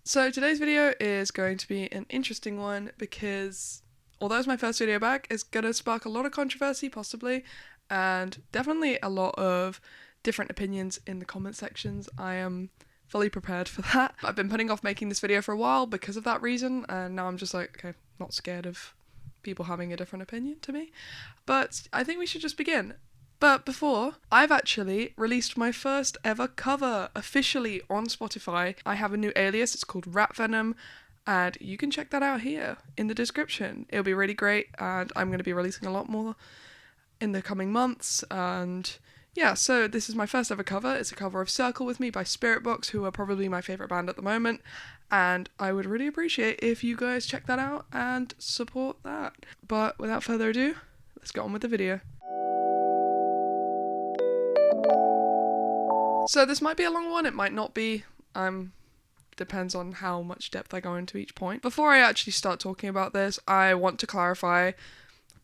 So today's video is going to be an interesting one because although it's my first video back, it's going to spark a lot of controversy possibly, and definitely a lot of different opinions in the comment sections. I am fully prepared for that. I've been putting off making this video for a while because of that reason, and now I'm just like, okay, not scared of people having a different opinion to me. But I think we should just begin. But before, I've actually released my first ever cover officially on Spotify. I have a new alias, it's called Rat Venom, and you can check that out here in the description. It'll be really great, and I'm going to be releasing a lot more in the coming months, and yeah, so this is my first ever cover. It's a cover of Circle With Me by Spiritbox, who are probably my favourite band at the moment, and I would really appreciate if you guys check that out and support that. But without further ado, let's get on with the video. So this might be a long one, it might not be, depends on how much depth I go into each point. Before I actually start talking about this, I want to clarify,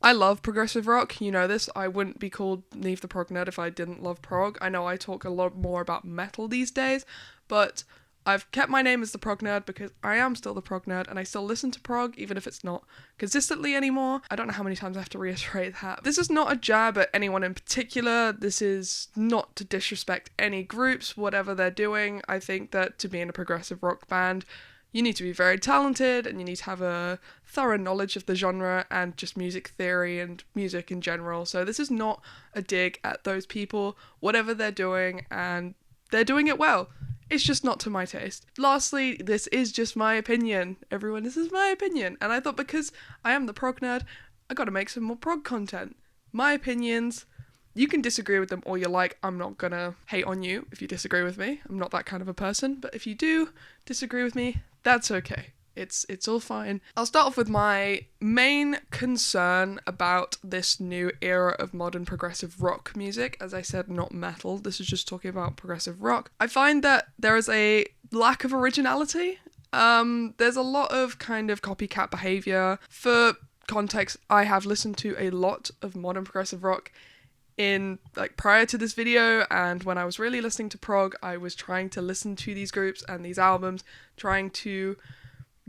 I love progressive rock, you know this. I wouldn't be called Neve the Prog Nerd if I didn't love prog. I know I talk a lot more about metal these days, but I've kept my name as the prog nerd because I am still the prog nerd and I still listen to prog even if it's not consistently anymore. I don't know how many times I have to reiterate that. This is not a jab at anyone in particular. This is not to disrespect any groups, whatever they're doing. I think that to be in a progressive rock band, you need to be very talented and you need to have a thorough knowledge of the genre and just music theory and music in general. So this is not a dig at those people, whatever they're doing, and they're doing it well. It's just not to my taste. Lastly, this is just my opinion. Everyone, this is my opinion. And I thought because I am the prog nerd, I gotta make some more prog content. My opinions, you can disagree with them all you like. I'm not gonna hate on you if you disagree with me. I'm not that kind of a person. But if you do disagree with me, that's okay. It's all fine. I'll start off with my main concern about this new era of modern progressive rock music. As I said, not metal. This is just talking about progressive rock. I find that there is a lack of originality. There's a lot of kind of copycat behavior. For context, I have listened to a lot of modern progressive rock prior to this video, and when I was really listening to prog, I was trying to listen to these groups and these albums, trying to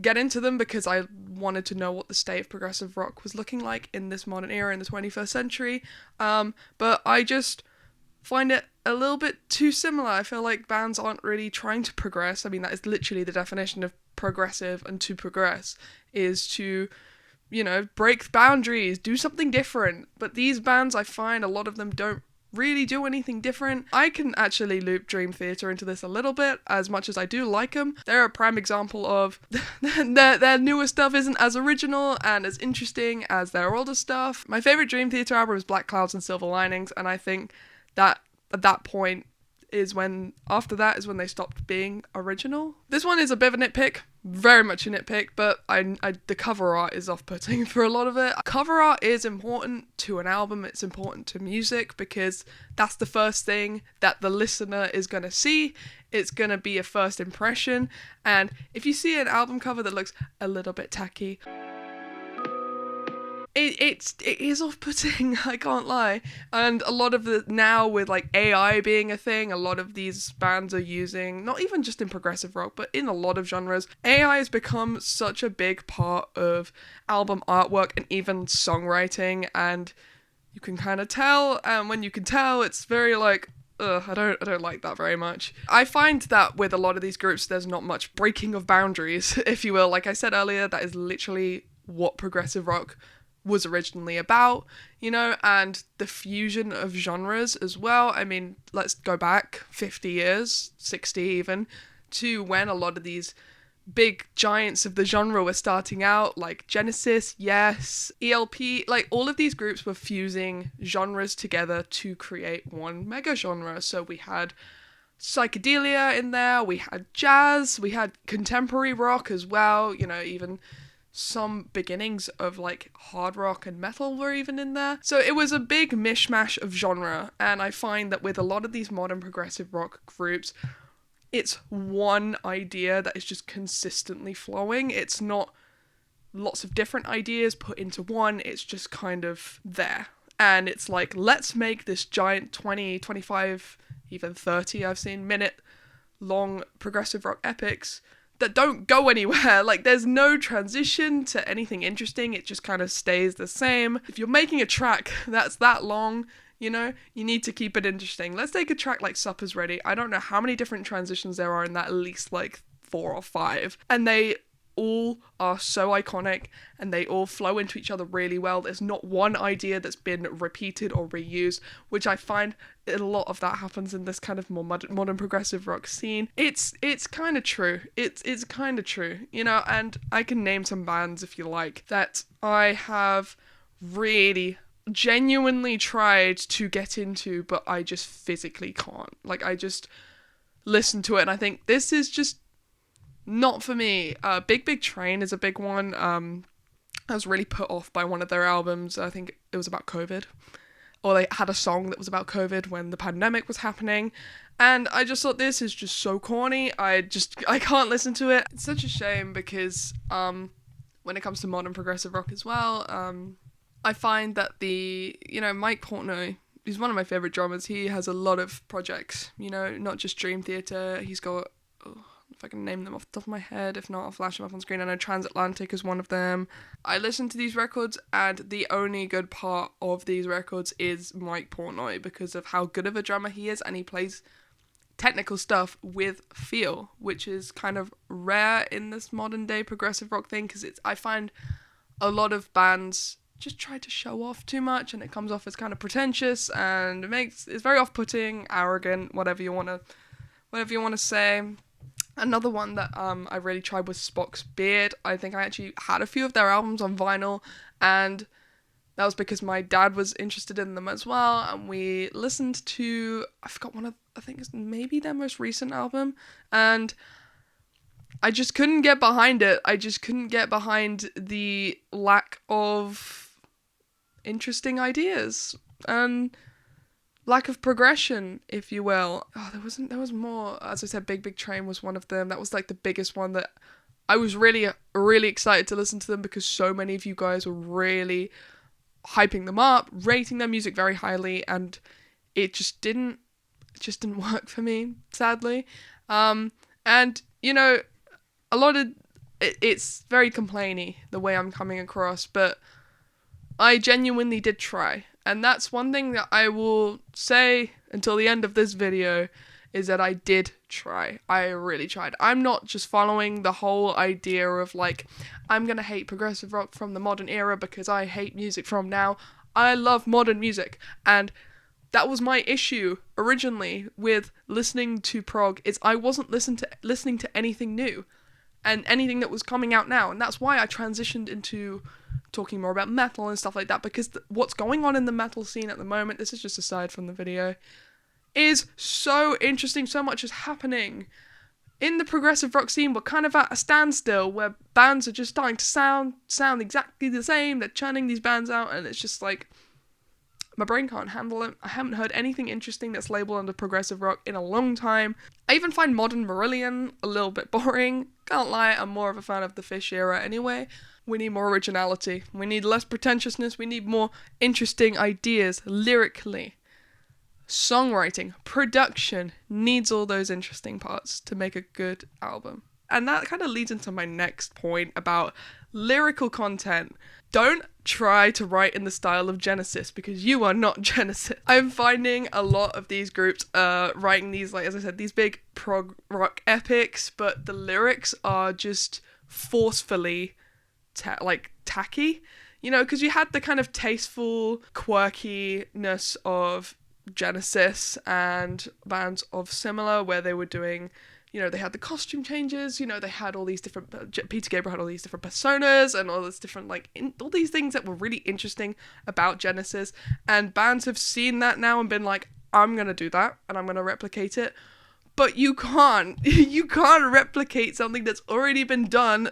get into them because I wanted to know what the state of progressive rock was looking like in this modern era in the 21st century. But I just find it a little bit too similar. I feel like bands aren't really trying to progress. I mean, that is literally the definition of progressive, and to progress is to, you know, break boundaries, do something different. But these bands, I find a lot of them don't really do anything different. I can actually loop Dream Theater into this a little bit, as much as I do like them. They're a prime example of their newer stuff isn't as original and as interesting as their older stuff. My favourite Dream Theater album is Black Clouds and Silver Linings, and I think that at that point is when, after that is when they stopped being original. This one is a bit of a nitpick, very much a nitpick, but the cover art is off-putting for a lot of it. Cover art is important to an album, it's important to music, because that's the first thing that the listener is going to see. It's going to be a first impression, and if you see an album cover that looks a little bit tacky, it is off-putting, I can't lie. And a lot of the, now with like AI being a thing, a lot of these bands are using, not even just in progressive rock, but in a lot of genres, AI has become such a big part of album artwork and even songwriting, and you can kind of tell, and when you can tell, it's very like, I don't like that very much. I find that with a lot of these groups, there's not much breaking of boundaries, if you will. Like I said earlier, that is literally what progressive rock was originally about, you know, and the fusion of genres as well. I mean, let's go back 50 years, 60 even, to when a lot of these big giants of the genre were starting out, like Genesis, Yes, ELP, like all of these groups were fusing genres together to create one mega genre. So we had psychedelia in there, we had jazz, we had contemporary rock as well, you know, even some beginnings of like hard rock and metal were even in there. So it was a big mishmash of genre, and I find that with a lot of these modern progressive rock groups, it's one idea that is just consistently flowing. It's not lots of different ideas put into one, it's just kind of there. And it's like, let's make this giant 20, 25, even 30, I've seen, minute long progressive rock epics that don't go anywhere. Like, there's no transition to anything interesting. It just kind of stays the same. If you're making a track that's that long, you know, you need to keep it interesting. Let's take a track like Supper's Ready. I don't know how many different transitions there are in that, at least like 4 or 5. And they all are so iconic and they all flow into each other really well. There's not one idea that's been repeated or reused, which I find a lot of that happens in this kind of more modern progressive rock scene. It's kind of true. It's kind of true, you know, and I can name some bands if you like that I have really genuinely tried to get into, but I just physically can't. Like, I just listen to it and I think this is just not for me. Big Train is a big one. I was really put off by one of their albums. I think it was about COVID. Or they had a song that was about COVID when the pandemic was happening. And I just thought, this is just so corny. I can't listen to it. It's such a shame because when it comes to modern progressive rock as well, I find that Mike Portnoy, he's one of my favourite drummers. He has a lot of projects, you know, not just Dream Theater. He's got... if I can name them off the top of my head. If not, I'll flash them up on screen. I know Transatlantic is one of them. I listen to these records and the only good part of these records is Mike Portnoy because of how good of a drummer he is, and he plays technical stuff with feel, which is kind of rare in this modern day progressive rock thing, because I find a lot of bands just try to show off too much and it comes off as kind of pretentious and it's very off-putting, arrogant, whatever you want to say. Another one that I really tried was Spock's Beard. I think I actually had a few of their albums on vinyl, and that was because my dad was interested in them as well, and we listened to, I think it's maybe their most recent album, and I just couldn't get behind it. I just couldn't get behind the lack of interesting ideas and lack of progression, if you will. There was more. As I said, Big Train was one of them. That was like the biggest one that I was really, really excited to listen to them because so many of you guys were really hyping them up, rating their music very highly, and it just didn't work for me, sadly. And you know, a lot of it's very complainy the way I'm coming across, but I genuinely did try. And that's one thing that I will say until the end of this video, is that I did try. I really tried. I'm not just following the whole idea of like, I'm gonna hate progressive rock from the modern era because I hate music from now. I love modern music, and that was my issue originally with listening to prog, is I wasn't listening to anything new and anything that was coming out now, and that's why I transitioned into talking more about metal and stuff like that, because what's going on in the metal scene at the moment, this is just aside from the video, is so interesting. So much is happening in the progressive rock scene. We're kind of at a standstill where bands are just starting to sound exactly the same. They're churning these bands out, and it's just like, my brain can't handle it. I haven't heard anything interesting that's labeled under progressive rock in a long time. I even find modern Marillion a little bit boring. Can't lie, I'm more of a fan of the Fish era anyway. We need more originality. We need less pretentiousness. We need more interesting ideas lyrically. Songwriting, production needs all those interesting parts to make a good album. And that kind of leads into my next point about lyrical content. Don't try to write in the style of Genesis, because you are not Genesis. I'm finding a lot of these groups writing these, like as I said, these big prog rock epics, but the lyrics are just forcefully tacky, you know, because you had the kind of tasteful quirkiness of Genesis and bands of similar, where they were doing, you know, they had the costume changes, you know, they had all these different, Peter Gabriel had all these different personas and all this different, all these things that were really interesting about Genesis, and bands have seen that now and been like, I'm gonna do that and I'm gonna replicate it. But you can't replicate something that's already been done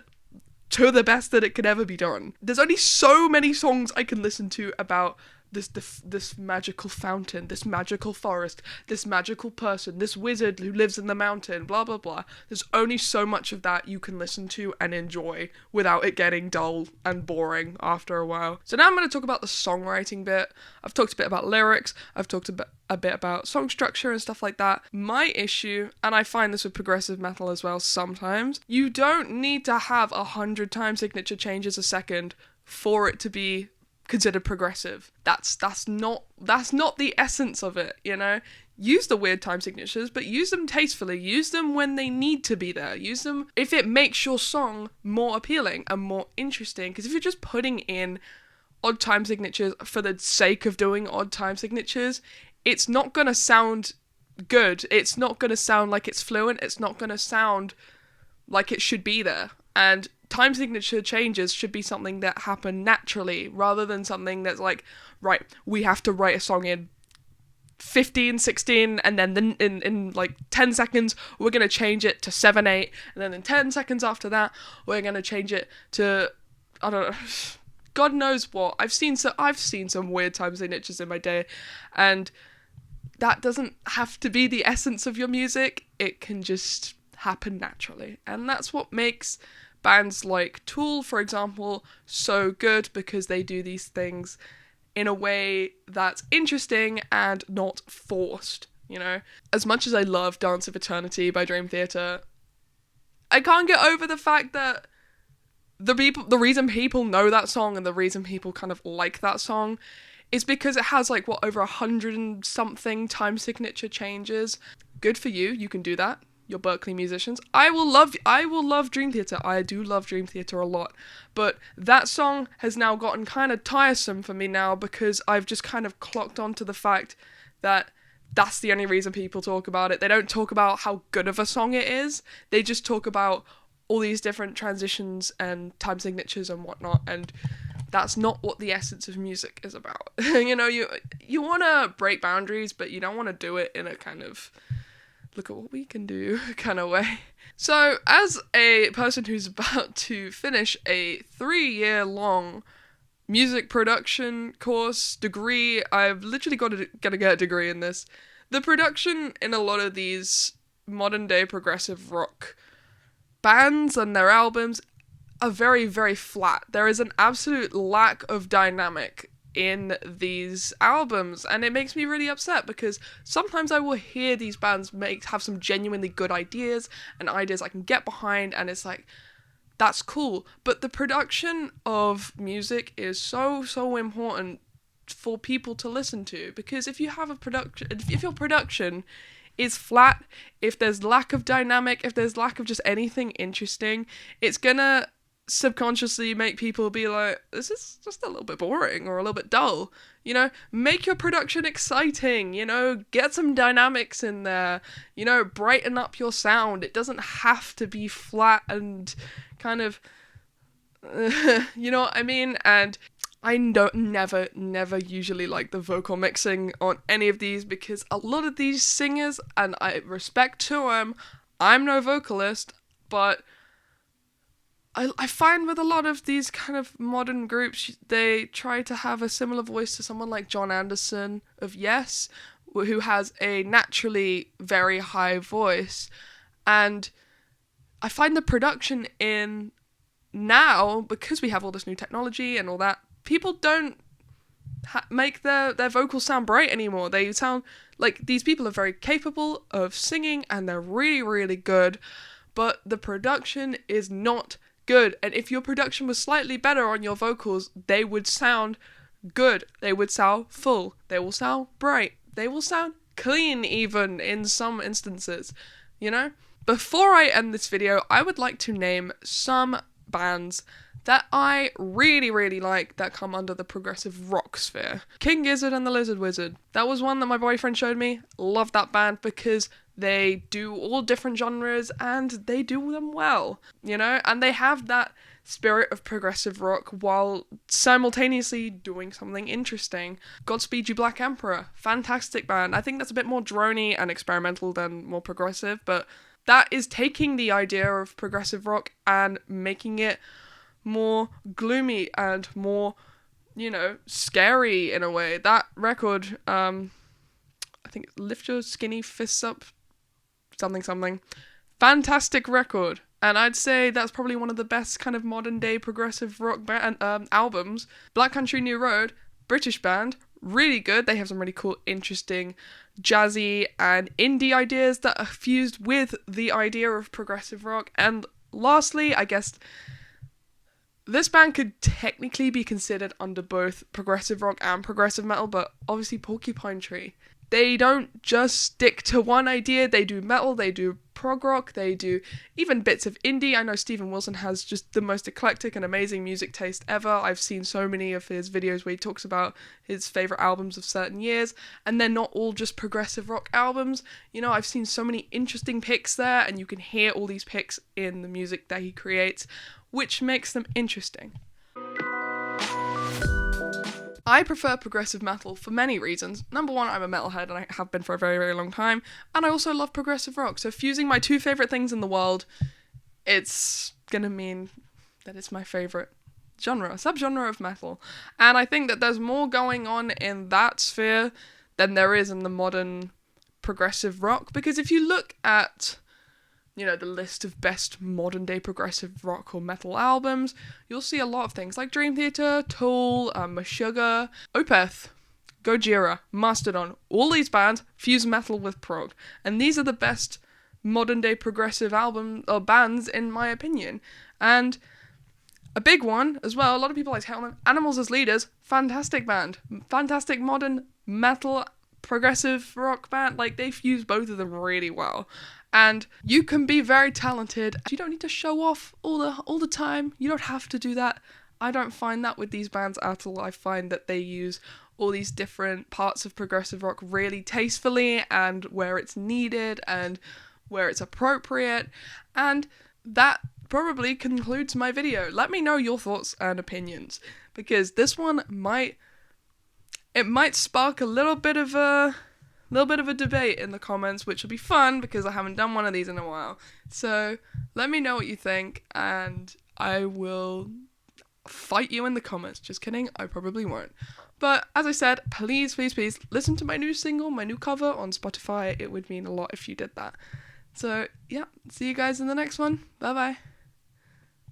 to the best that it could ever be done. There's only so many songs I can listen to about this magical fountain, this magical forest, this magical person, this wizard who lives in the mountain, blah blah blah. There's only so much of that you can listen to and enjoy without it getting dull and boring after a while. So now I'm going to talk about the songwriting bit. I've talked a bit about lyrics, I've talked a bit about song structure and stuff like that. My issue, and I find this with progressive metal as well sometimes, you don't need to have 100 time signature changes a second for it to be considered progressive. That's not the essence of it, you know? Use the weird time signatures, but use them tastefully. Use them when they need to be there. Use them if it makes your song more appealing and more interesting, because if you're just putting in odd time signatures for the sake of doing odd time signatures, it's not gonna sound good. It's not gonna sound like it's fluent. It's not gonna sound like it should be there. And time signature changes should be something that happen naturally, rather than something that's like, right, we have to write a song in 15, 16, and then in like 10 seconds, we're going to change it to 7, 8, and then in 10 seconds after that, we're going to change it to, I don't know, God knows what. I've seen some weird time signatures in my day, and that doesn't have to be the essence of your music. It can just happen naturally, and that's what makes bands like Tool, for example, so good, because they do these things in a way that's interesting and not forced, you know? As much as I love Dance of Eternity by Dream Theater, I can't get over the fact that the reason people know that song and the reason people kind of like that song is because it has like, what, over 100 and something time signature changes. Good for you, you can do that. Your Berkeley musicians. I will love Dream Theater. I do love Dream Theater a lot. But that song has now gotten kind of tiresome for me now, because I've just kind of clocked onto the fact that that's the only reason people talk about it. They don't talk about how good of a song it is. They just talk about all these different transitions and time signatures and whatnot, and that's not what the essence of music is about. You know, you want to break boundaries, but you don't want to do it in a kind of look at what we can do kind of way. So, as a person who's about to finish a 3-year-long music production course degree, I've literally got to get a degree in this. The production in a lot of these modern day progressive rock bands and their albums are very, very flat. There is an absolute lack of dynamic in these albums, and it makes me really upset, because sometimes I will hear these bands have some genuinely good ideas and ideas I can get behind, and it's like, that's cool, but the production of music is so important for people to listen to, because if you have if your production is flat, if there's lack of dynamic, if there's lack of just anything interesting, it's gonna subconsciously make people be like, this is just a little bit boring or a little bit dull, you know? Make your production exciting, you know? Get some dynamics in there, you know? Brighten up your sound. It doesn't have to be flat and kind of you know what I mean? And I never usually like the vocal mixing on any of these, because a lot of these singers, and I respect to them, I'm no vocalist, but I find with a lot of these kind of modern groups, they try to have a similar voice to someone like John Anderson of Yes, who has a naturally very high voice. And I find the production in now, because we have all this new technology and all that, people don't make their vocals sound bright anymore. They sound like these people are very capable of singing and they're really, really good, but the production is not good. And if your production was slightly better on your vocals, they would sound good. They would sound full. They will sound bright. They will sound clean, even in some instances, you know? Before I end this video, I would like to name some bands that I really, really like that come under the progressive rock sphere. King Gizzard and the Lizard Wizard. That was one that my boyfriend showed me. Love that band because they do all different genres and they do them well, you know? And they have that spirit of progressive rock while simultaneously doing something interesting. Godspeed You Black Emperor. Fantastic band. I think that's a bit more droney and experimental than more progressive, but that is taking the idea of progressive rock and making it more gloomy and more scary in a way. That record, I think it's Lift Your Skinny Fists Up, something. Fantastic record. And I'd say that's probably one of the best kind of modern day progressive rock albums. Black Country New Road, British band, really good. They have some really cool, interesting, jazzy and indie ideas that are fused with the idea of progressive rock. And lastly, I guess this band could technically be considered under both progressive rock and progressive metal, but obviously Porcupine Tree. They don't just stick to one idea. They do metal, they do prog rock, they do even bits of indie. I know Steven Wilson has just the most eclectic and amazing music taste ever. I've seen so many of his videos where he talks about his favourite albums of certain years, and they're not all just progressive rock albums. I've seen so many interesting picks there, and you can hear all these picks in the music that he creates, which makes them interesting. I prefer progressive metal for many reasons. Number one, I'm a metalhead and I have been for a very, very long time. And I also love progressive rock. So fusing my two favourite things in the world, it's going to mean that it's my favourite subgenre of metal. And I think that there's more going on in that sphere than there is in the modern progressive rock. Because if you look at the list of best modern day progressive rock or metal albums, you'll see a lot of things like Dream Theater, Tool, Meshuggah, Opeth, Gojira, Mastodon. All these bands fuse metal with prog, and these are the best modern day progressive album or bands in my opinion. And a big one as well, a lot of people like to hate on them, Animals as Leaders, fantastic band, fantastic modern metal progressive rock band. Like, they fuse both of them really well. And you can be very talented. You don't need to show off all the time. You don't have to do that. I don't find that with these bands at all. I find that they use all these different parts of progressive rock really tastefully and where it's needed and where it's appropriate. And that probably concludes my video. Let me know your thoughts and opinions, because this one might spark a little bit of a debate in the comments, which will be fun because I haven't done one of these in a while. So let me know what you think, and I will fight you in the comments. Just kidding, I probably won't. But as I said, please listen to my new single, my new cover on Spotify. It would mean a lot if you did that. So yeah, see you guys in the next one. Bye bye.